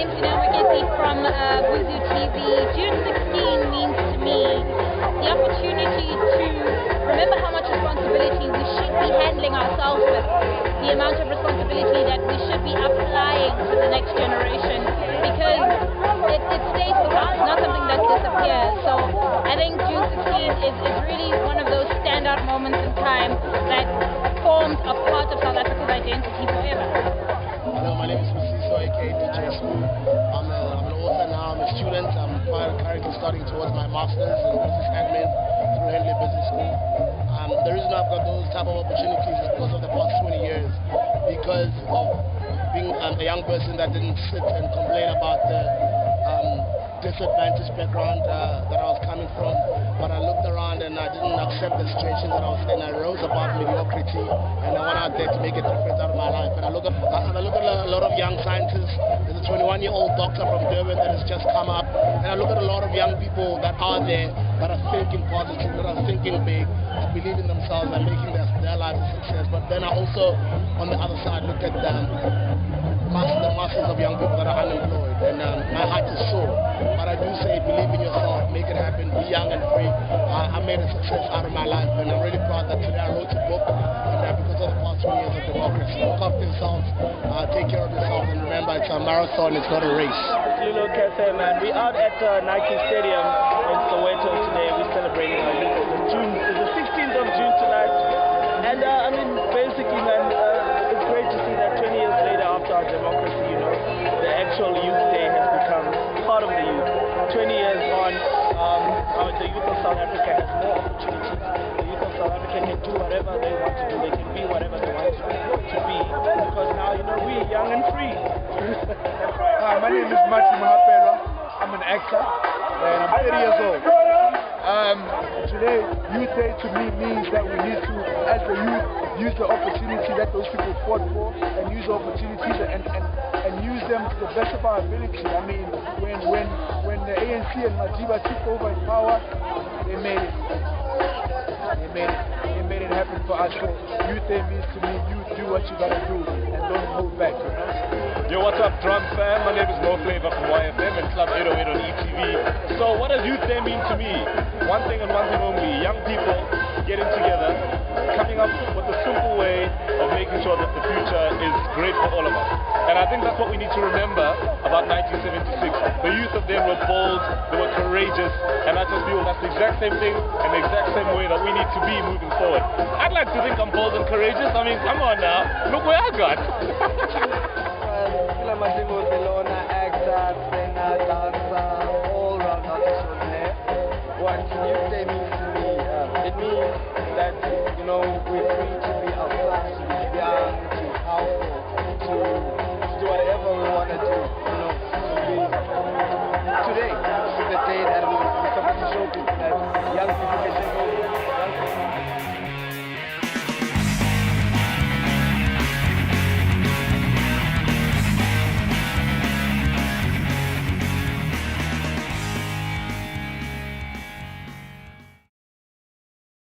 name's Dineo Moeketsi from VUZU TV. June 16 means to me the opportunity to remember how much responsibility we should be handling ourselves with, the amount of responsibility that we should be applying to the next generation, because it stays with us, not something that disappears. So I think June 16 is really one of those standout moments in time that forms a part of South Africa's identity forever. Hello, my name is VUZU, aka DJ School. I'm an author now, I'm a student. I'm currently studying towards my master's in business admin through Henley Business School. The reason I've got those type of opportunities is because of the past 20 years, because of being a young person that didn't sit and complain about the disadvantaged background that I was coming from, but I looked around and I didn't accept the situation that I was in. I rose above mediocrity and I went out there to make a difference out of my life. And I look at a lot of young scientists. There's a 21-year-old doctor from Durban that has just come up, and I look at a lot of young people that are there, that are thinking positive, that are thinking big, that believe in themselves and making their lives a success. But then I also, on the other side, look at the masses of young people that are unemployed, and my heart is sore. But I do say, believe in yourself, make it happen, be young and free. I made a success out of my life, and I'm really proud that today I wrote a book, and because of the past 20 years of democracy. Look after yourselves, take care of yourselves, and remember, it's a marathon, it's not a race. It's Lulo Cafe, man. We're out at Nike Stadium in Soweto today. We're celebrating our youth. It's the 16th of June tonight, and I mean, basically, man, it's great to see that 20 years later, after our democracy, you know, the actual Youth Day has become part of the youth. 20 years on, the youth of South Africa has more opportunities. The youth of South Africa can do whatever they want to do. They can be whatever they want to be, because now, you know, we're young and free. Hi, my name is Matli Mohapeloa. I'm an actor, and I'm 30 years old. Today, Youth Day to me means that we need to, as the youth, use the opportunity that those people fought for, and use the opportunities and use them to the best of our ability. I mean, when the ANC and Madiba took over in power, they made it. They made it happen for us. So Youth Day means to me, you do what you gotta do and don't hold back. You know? Yo, what's up, Drum Fam? My name is Flava from YFM and Club 808 on ETV. So what does Youth Day mean to me? One thing and one thing only: young people getting together, coming up with a simple way of making sure that the future is great for all of us. And I think that's what we need to remember about 1976. The youth of them were bold, they were courageous, and I just feel that's the exact same thing and the exact same way that we need to be moving forward. I'd like to think I'm bold and courageous. I mean, come on now, look where I got. Phila Madlingozi, actor, singer, dancer, all-round artist on there. What Youth Day means to me, it means that, you know, we're free to be ourselves, to be young, to be powerful, to do whatever we want to do, you know, today is the day that we're supposed to show people that young people can take over